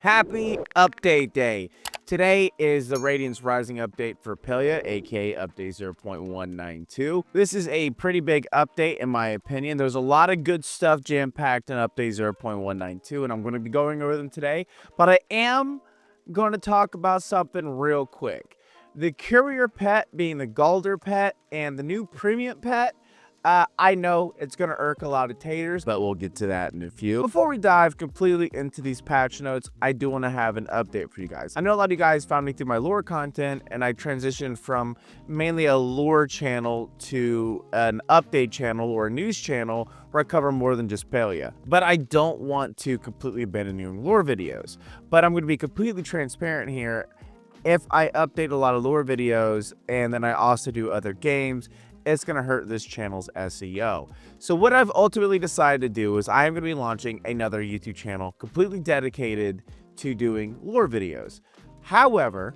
Happy update day. Today is the Radiance Rising update for Palia, aka update 0.192. This is a pretty big update in my opinion. There's a lot of good stuff jam-packed in update 0.192, and I'm going to be going over them today. But I am going to talk about something real quick. The Courier pet being the Galdur pet and the new premium pet. I know it's going to irk a lot of taters, but we'll get to that in a few. Before we dive completely into these patch notes, I do want to have an update for you guys. I know a lot of you guys found me through my lore content, and I transitioned from mainly a lore channel to an update channel or a news channel where I cover more than just Palia. But I don't want to completely abandon your lore videos. But I'm going to be completely transparent here. If I update a lot of lore videos and then I also do other games, it's going to hurt this channel's SEO. So what I've ultimately decided to do is I am going to be launching another YouTube channel completely dedicated to doing lore videos. However,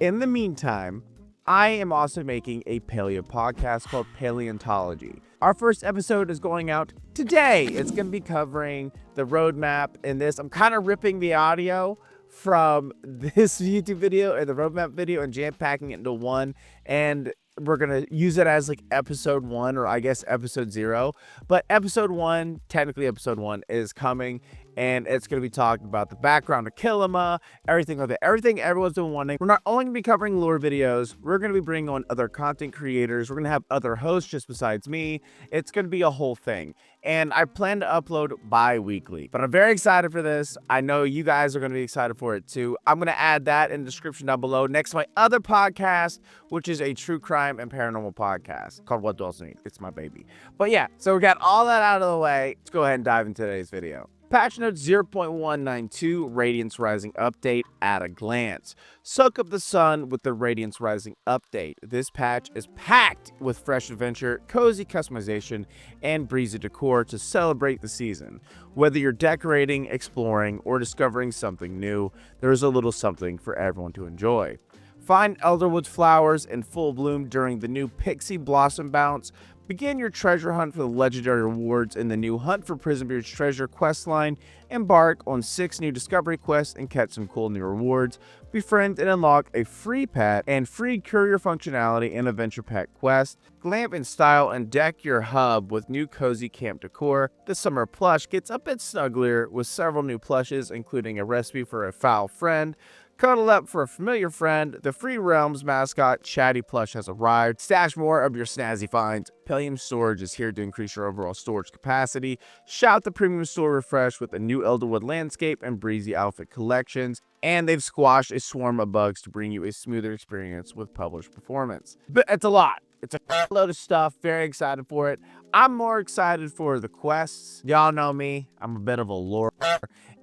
in the meantime, I am also making a Palia podcast called Paleontology. Our first episode is going out today. It's going to be covering the roadmap in this. I'm kind of ripping the audio from this YouTube video and the roadmap video and jam-packing it into one, and we're gonna use it as like episode 1, or I guess episode 0. But episode 1, technically episode 1, is coming, and it's gonna be talking about the background of Kilima, everything like that, everything everyone's been wanting. We're not only gonna be covering lore videos, we're gonna be bringing on other content creators. We're gonna have other hosts just besides me. It's gonna be a whole thing, and I plan to upload bi-weekly. But I'm very excited for this. I know you guys are gonna be excited for it too. I'm gonna add that in the description down below next to my other podcast, which is a true crime and paranormal podcast called What Dolls Need. It's my baby. But yeah, so we got all that out of the way. Let's go ahead and dive into today's video. Patch note 0.192 Radiance Rising update at a glance. Soak up the sun with the Radiance Rising update. This patch is packed with fresh adventure, cozy customization, and breezy decor to celebrate the season. Whether you're decorating, exploring, or discovering something new, there is a little something for everyone to enjoy. Find Elderwood flowers in full bloom during the new Piksii Blossom Bounce. Begin your treasure hunt for the legendary rewards in the new Hunt for Prismbeard's Treasure questline. Embark on 6 new discovery quests and catch some cool new rewards. Befriend and unlock a free pet and free courier functionality in Adventure Pet Quest. Glamp in style and deck your hub with new cozy camp decor. The summer plush gets a bit snugglier with several new plushes, including a recipe for a foul friend. Cuddle up for a familiar friend. The Free Realms mascot, Chatty Plush, has arrived. Stash more of your snazzy finds. Palium storage is here to increase your overall storage capacity. Shout the premium store refresh with a new Elderwood landscape and breezy outfit collections. And they've squashed a swarm of bugs to bring you a smoother experience with published performance. But it's a lot. It's a load of stuff. Very excited for it. I'm more excited for the quests. Y'all know me. I'm a bit of a lore.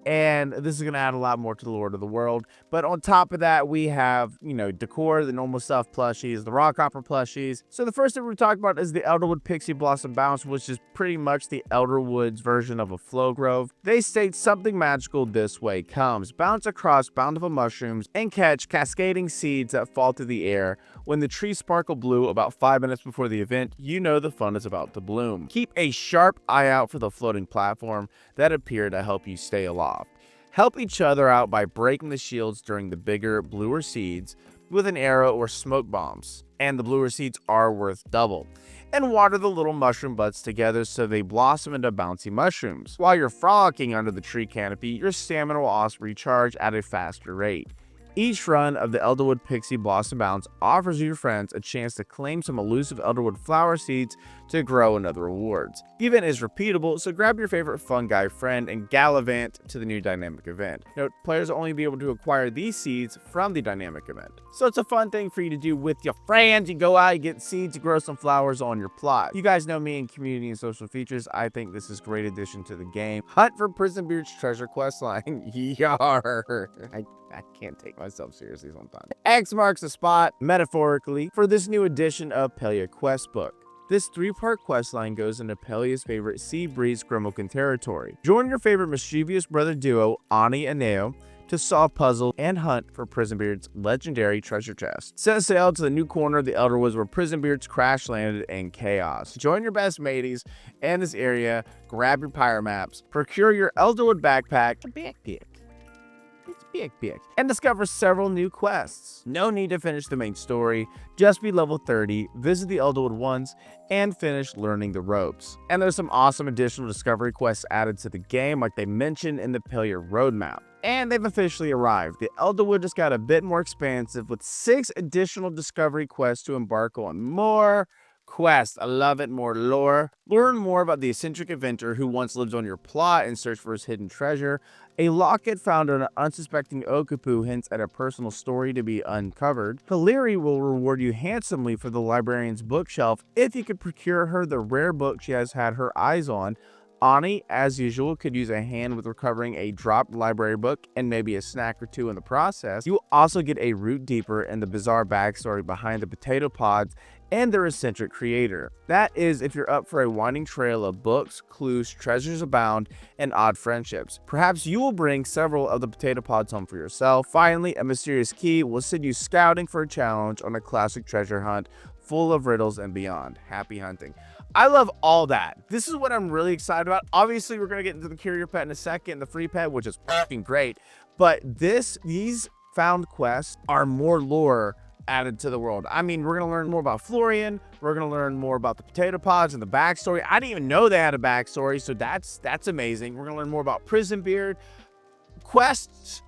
And this is going to add a lot more to the Lord of the World. But on top of that, we have, decor, the normal stuff plushies, the rock hopper plushies. So the first thing we're talking about is the Elderwood Piksii Blossom Bounce, which is pretty much the Elderwood's version of a flow grove. They state something magical this way comes. Bounce across bountiful mushrooms and catch cascading seeds that fall through the air. When the trees sparkle blue about 5 minutes before the event, you know the fun is about to bloom. Keep a sharp eye out for the floating platform that appear to help you stay aloft. Help each other out by breaking the shields during the bigger, bluer seeds with an arrow or smoke bombs. And the bluer seeds are worth double. And water the little mushroom buds together so they blossom into bouncy mushrooms. While you're frolicking under the tree canopy, your stamina will also recharge at a faster rate. Each run of the Elderwood Piksii Blossom Bounce offers your friends a chance to claim some elusive Elderwood flower seeds to grow in other rewards. The event is repeatable, so grab your favorite fungi friend and gallivant to the new dynamic event. Note, players will only be able to acquire these seeds from the dynamic event. So it's a fun thing for you to do with your friends. You go out, you get seeds, you grow some flowers on your plot. You guys know me in community and social features. I think this is a great addition to the game. Hunt for Prismbeard's Treasure questline. Yar. I can't take myself seriously sometimes. X marks the spot, metaphorically, for this new edition of Palia Quest Book. This 3-part questline goes into Palia's favorite Sea Breeze Grimoken territory. Join your favorite mischievous brother duo, Ani and Neo, to solve puzzles and hunt for Prismbeard's legendary treasure chest. Set sail to the new corner of the Elderwoods where Prismbeard's crash landed in chaos. Join your best mateys in this area, grab your pyre maps, procure your Elderwood backpack, and discover several new quests. No need to finish the main story, just be level 30, visit the Elderwood ones, and finish learning the ropes. And there's some awesome additional discovery quests added to the game like they mentioned in the Palia roadmap. And they've officially arrived. The Elderwood just got a bit more expansive with 6 additional discovery quests to embark on. More quests. I love it. More lore. Learn more about the eccentric inventor who once lived on your plot and searched for his hidden treasure. A locket found on an unsuspecting Okapu hints at a personal story to be uncovered. Courier will reward you handsomely for the librarian's bookshelf if you could procure her the rare book she has had her eyes on. Ani, as usual, could use a hand with recovering a dropped library book and maybe a snack or two in the process. You will also get a root deeper in the bizarre backstory behind the potato pods and their eccentric creator. That is if you're up for a winding trail of books, clues, treasures abound, and odd friendships. Perhaps you will bring several of the potato pods home for yourself. Finally, a mysterious key will send you scouting for a challenge on a classic treasure hunt full of riddles and beyond. Happy hunting. I love all that. This is what I'm really excited about. Obviously, we're going to get into the Courier pet in a second, the free pet, which is fucking great. But these found quests are more lore added to the world. I mean, we're going to learn more about Florian. We're going to learn more about the potato pods and the backstory. I didn't even know they had a backstory, so that's amazing. We're going to learn more about Prismbeard. Quests,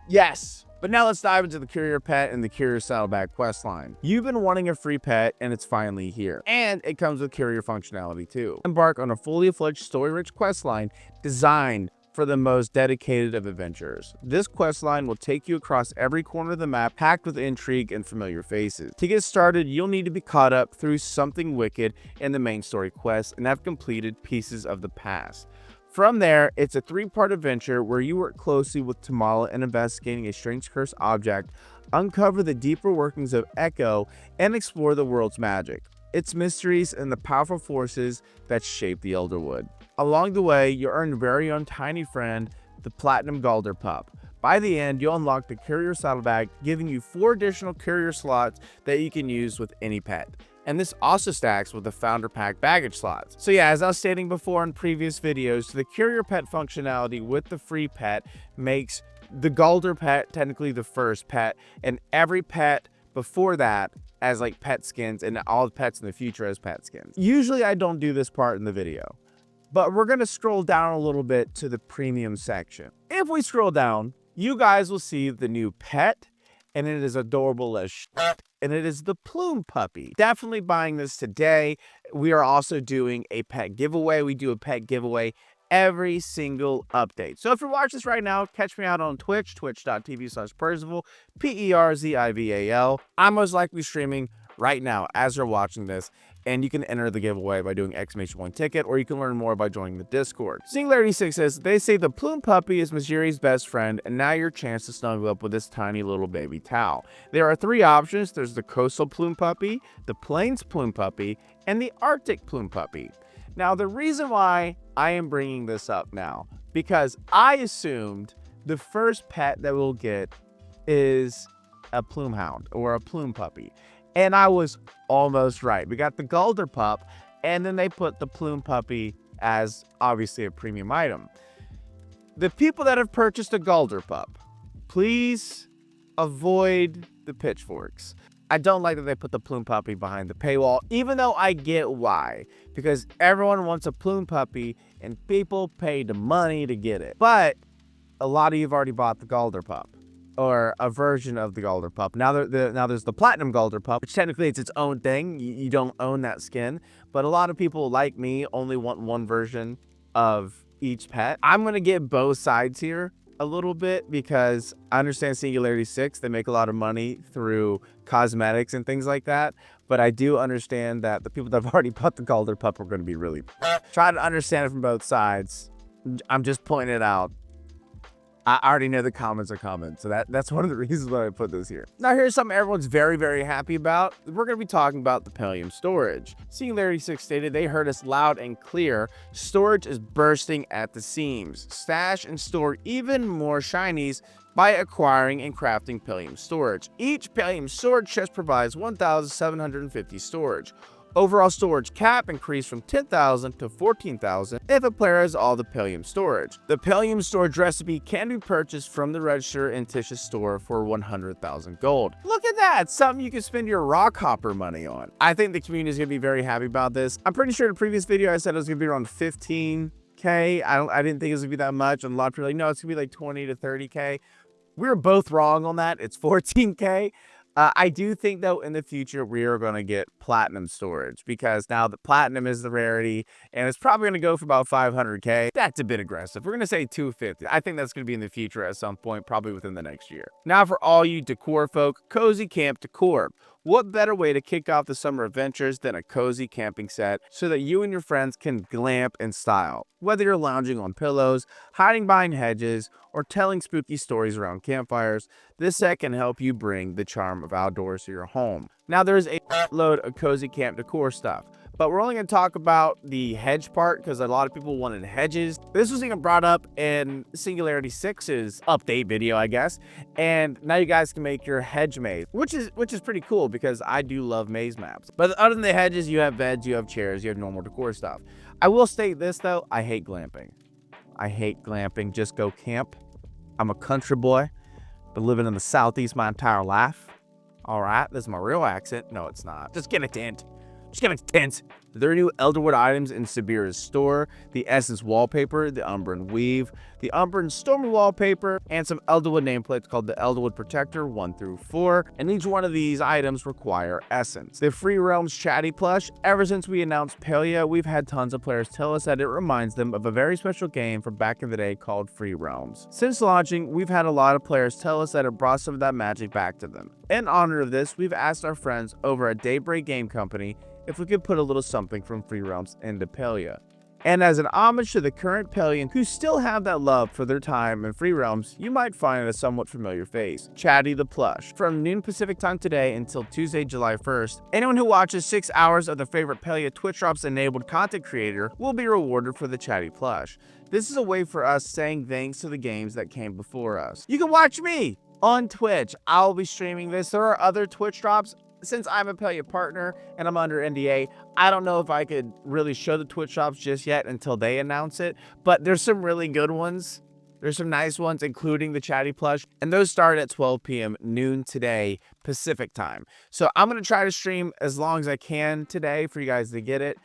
yes. But now let's dive into the Courier pet and the Courier Saddlebag questline. You've been wanting a free pet and it's finally here. And it comes with Courier functionality too. Embark on a fully fledged story-rich questline designed for the most dedicated of adventurers. This questline will take you across every corner of the map, packed with intrigue and familiar faces. To get started, you'll need to be caught up through something wicked in the main story quest and have completed pieces of the past. From there, it's a 3-part adventure where you work closely with Tamala in investigating a strange cursed object, uncover the deeper workings of Echo, and explore the world's magic, its mysteries, and the powerful forces that shape the Elderwood. Along the way, you'll earn your very own tiny friend, the Platinum Galdur Pup. By the end, you'll unlock the Courier Saddlebag, giving you 4 additional Courier slots that you can use with any pet. And this also stacks with the Founder Pack baggage slots. So yeah, as I was stating before in previous videos, the Courier pet functionality with the free pet makes the Galdur pet technically the first pet, and every pet before that as like pet skins, and all the pets in the future as pet skins. Usually I don't do this part in the video, but we're gonna scroll down a little bit to the premium section. If we scroll down, you guys will see the new pet, and it is adorable as shit, and it is the PLUME puppy. Definitely buying this today. We are also doing a pet giveaway. We do a pet giveaway every single update. So if you're watching this right now, catch me out on Twitch, twitch.tv/Perzival, Perzival. I'm most likely streaming right now as you're watching this, and you can enter the giveaway by doing !1 ticket, or you can learn more by joining the Discord. Singularity6 says, they say the PLUME puppy is Majiri's best friend, and now your chance to snuggle up with this tiny little baby towel. There are 3 options. There's the coastal PLUME puppy, the plains PLUME puppy, and the Arctic PLUME puppy. Now, the reason why I am bringing this up now, because I assumed the first pet that we'll get is a plume hound or a PLUME puppy. And I was almost right. We got the Galdur Pup, and then they put the PLUME puppy as obviously a premium item. The people that have purchased a Galdur Pup, please avoid the pitchforks. I don't like that they put the PLUME puppy behind the paywall, even though I get why. Because everyone wants a PLUME puppy, and people pay the money to get it. But a lot of you have already bought the Galdur Pup, or a version of the Galdur Pup. Now there's the Platinum Galdur Pup, which technically it's its own thing. You don't own that skin, but a lot of people like me only want one version of each pet. I'm going to get both sides here a little bit because I understand Singularity6, they make a lot of money through cosmetics and things like that, but I do understand that the people that have already bought the Galdur Pup are going to be really try to understand it from both sides. I'm just pointing it out. I already know the comments are coming, so that's one of the reasons why I put this here. Now, here's something everyone's very, very happy about. We're going to be talking about the Palium storage. Singularity6 stated they heard us loud and clear. Storage is bursting at the seams. Stash and store even more shinies by acquiring and crafting Palium storage. Each Palium storage chest provides 1,750 storage. Overall storage cap increased from 10,000 to 14,000 if a player has all the Palium storage. The Palium storage recipe can be purchased from the register in Tish's store for 100,000 gold. Look at that! Something you can spend your rock hopper money on. I think the community is going to be very happy about this. I'm pretty sure in the previous video I said it was going to be around 15K. I didn't think it was going to be that much, and a lot of people are like, no, it's going to be like 20 to 30K. We were both wrong on that. It's 14K. I do think, though, in the future, we are going to get platinum storage because now the platinum is the rarity, and it's probably going to go for about 500K. That's a bit aggressive. We're going to say 250. I think that's going to be in the future at some point, probably within the next year. Now, for all you decor folk, Cozy Camp Decor. What better way to kick off the summer adventures than a cozy camping set so that you and your friends can glamp in style? Whether you're lounging on pillows, hiding behind hedges, or telling spooky stories around campfires, this set can help you bring the charm of outdoors to your home. Now, there's a load of cozy camp decor stuff, but we're only going to talk about the hedge part because a lot of people wanted hedges. This was even brought up in Singularity 6's update video, I guess, and now you guys can make your hedge maze, which is pretty cool because I do love maze maps. But other than the hedges, you have beds, you have chairs, you have normal decor stuff. I will state this though, I hate glamping. I hate glamping. Just go camp. I'm a country boy, been living in the Southeast my entire life. All right, this is my real accent. No, it's not. Just get a tent. Just get a tent. There are new Elderwood items in Sabira's store, the Essence wallpaper, the Umbran weave, the Umbran Storm wallpaper, and some Elderwood nameplates called the Elderwood Protector 1 through 4, and each one of these items require Essence. The Free Realms Chatty Plush. Ever since we announced Palia, we've had tons of players tell us that it reminds them of a very special game from back in the day called Free Realms. Since launching, we've had a lot of players tell us that it brought some of that magic back to them. In honor of this, we've asked our friends over at Daybreak Game Company if we could put a little something from Free Realms into Palia. And as an homage to the current Palians who still have that love for their time in Free Realms, you might find a somewhat familiar face, Chatty the Plush. From noon Pacific time today until Tuesday, July 1st, anyone who watches 6 hours of the favorite Palia Twitch Drops enabled content creator will be rewarded for the Chatty Plush. This is a way for us saying thanks to the games that came before us. You can watch me on Twitch. I'll be streaming this. There are other Twitch Drops. Since I'm a Palia partner and I'm under NDA, I don't know if I could really show the Twitch Drops just yet until they announce it, but there's some really good ones. There's some nice ones, including the Chatty Plush, and those start at 12 p.m. noon today, Pacific time. So I'm going to try to stream as long as I can today for you guys to get it.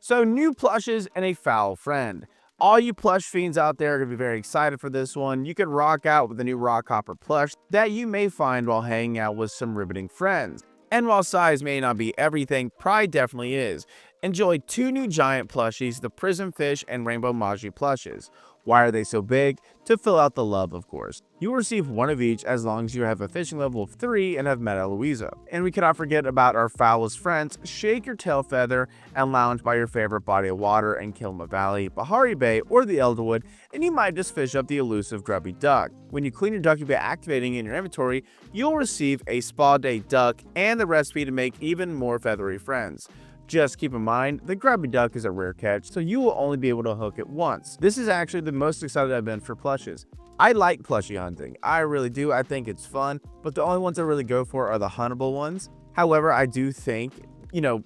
So new plushes and a foul friend. All you plush fiends out there are going to be very excited for this one. You can rock out with the new Rock Hopper plush that you may find while hanging out with some riveting friends. And while size may not be everything, pride definitely is. Enjoy 2 new giant plushies, the Prism Fish and Rainbow Magi plushes. Why are they so big? To fill out the love, of course. You will receive one of each as long as you have a fishing level of 3 and have met Eloisa. And we cannot forget about our foulest friends. Shake your tail feather and lounge by your favorite body of water in Kilma Valley, Bahari Bay, or the Elderwood, and you might just fish up the elusive Grubby Duck. When you clean your ducky by activating in your inventory, you'll receive a spa day duck and the recipe to make even more feathery friends. Just keep in mind, the Grubby Duck is a rare catch, so you will only be able to hook it once. This is actually the most excited I've been for plushes. I like plushie hunting. I really do. I think it's fun, but the only ones I really go for are the huntable ones. However, I do think,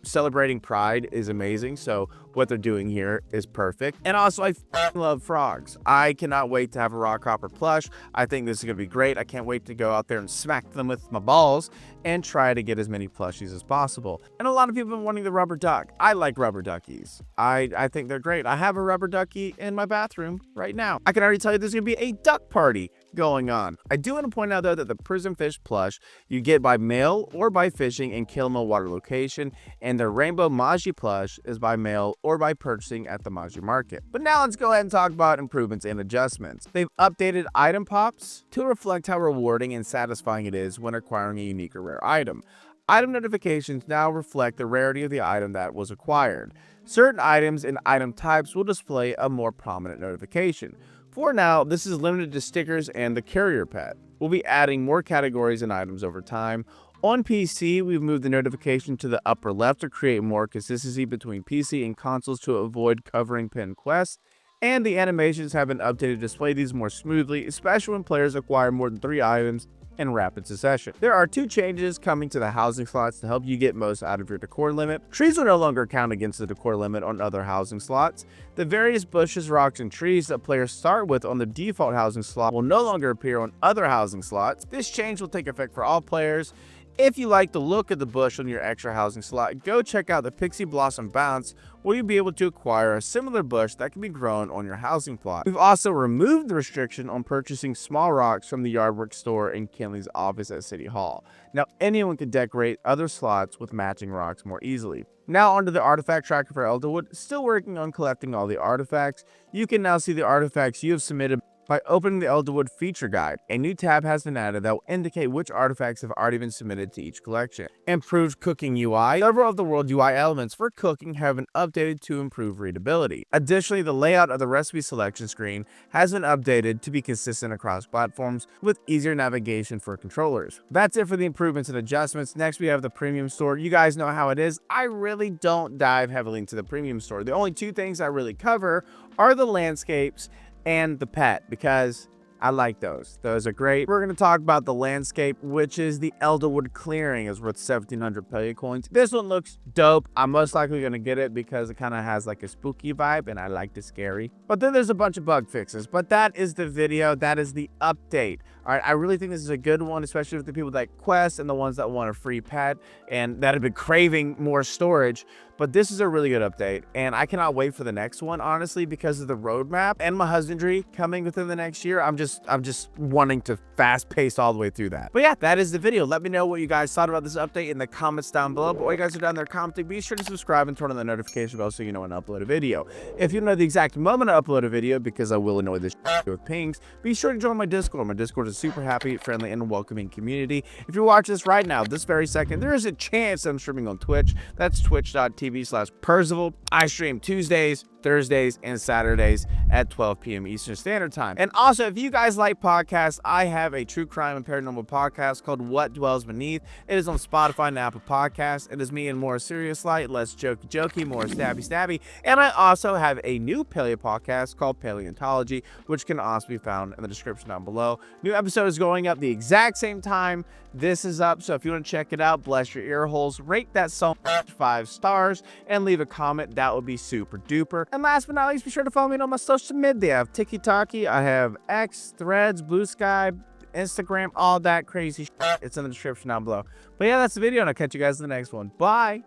celebrating pride is amazing, so what they're doing here is perfect. And also, I love frogs. I cannot wait to have a Rock Hopper plush. I think this is going to be great. I can't wait to go out there and smack them with my balls and try to get as many plushies as possible. And a lot of people have been wanting the rubber duck. I like rubber duckies. I think they're great. I have a rubber ducky in my bathroom right now. I can already tell you there's going to be a duck party going on. I do want to point out, though, that the Prism Fish plush you get by mail or by fishing in Kilma Water location, and the Rainbow Magi plush is by mail or by purchasing at the Magi Market. But now let's go ahead and talk about improvements and adjustments. They've updated item pops to reflect how rewarding and satisfying it is when acquiring a unique or rare item. Item notifications now reflect the rarity of the item that was acquired. Certain items and item types will display a more prominent notification. For now, this is limited to stickers and the Courier pet. We'll be adding more categories and items over time. On PC, we've moved the notification to the upper left to create more consistency between PC and consoles to avoid covering pinned quests, and the animations have been updated to display these more smoothly, especially when players acquire more than 3 items in rapid succession. There are 2 changes coming to the housing slots to help you get most out of your decor limit. Trees will no longer count against the decor limit on other housing slots. The various bushes, rocks, and trees that players start with on the default housing slot will no longer appear on other housing slots. This change will take effect for all players. If you like the look of the bush on your extra housing slot, go check out the Piksii Blossom Bounce, where you'll be able to acquire a similar bush that can be grown on your housing plot. We've also removed the restriction on purchasing small rocks from the Yardwork store in Kinley's office at City Hall. Now anyone can decorate other slots with matching rocks more easily. Now onto the artifact tracker for Elderwood. Still working on collecting all the artifacts. You can now see the artifacts you have submitted by opening the Elderwood feature guide. A new tab has been added that will indicate which artifacts have already been submitted to each collection. Improved cooking UI. Several of the world UI elements for cooking have been updated to improve readability. Additionally, the layout of the recipe selection screen has been updated to be consistent across platforms with easier navigation for controllers. That's it for the improvements and adjustments. Next, we have the premium store. You guys know how it is. I really don't dive heavily into the premium store. The only 2 things I really cover are the landscapes and the pet, because I like those. Those are great. We're going to talk about the landscape, which is the Elderwood clearing, is worth 1,700 Palia coins. This one looks dope. I'm most likely going to get it because it kind of has like a spooky vibe and I like the scary. But then there's a bunch of bug fixes. But that is the video. That is the update. All right, I really think this is a good one, especially with the people that quest and the ones that want a free pet and that have been craving more storage. But this is a really good update, and I cannot wait for the next one, honestly, because of the roadmap and my husbandry coming within the next year. I'm just wanting to fast pace all the way through that. But yeah, that is the video. Let me know what you guys thought about this update in the comments down below. But while you guys are down there commenting, be sure to subscribe and turn on the notification bell so you know when I upload a video. If you know the exact moment I upload a video, because I will annoy this with pings, be sure to join my Discord. My Discord is a super happy, friendly, and welcoming community. If you're watching this right now, this very second, there is a chance I'm streaming on Twitch. That's twitch.tv/Perzival. I stream Tuesdays, Thursdays, and Saturdays at 12 p.m. Eastern Standard Time. And also, if you guys like podcasts, I have a true crime and paranormal podcast called What Dwells Beneath. It is on Spotify and Apple Podcasts. It is me in more serious light, less jokey, more stabby. And I also have a new Palia podcast called Paleontology, which can also be found in the description down below. New episode is going up the exact same time this is up, so if you want to check it out, bless your ear holes, rate that song 5 stars, and leave a comment. That would be super duper. And last but not least, be sure to follow me on my social media. I have TikTok, I have X, Threads, Blue Sky, Instagram, all that crazy shit. It's in the description down below. But yeah, that's the video, and I'll catch you guys in the next one. Bye!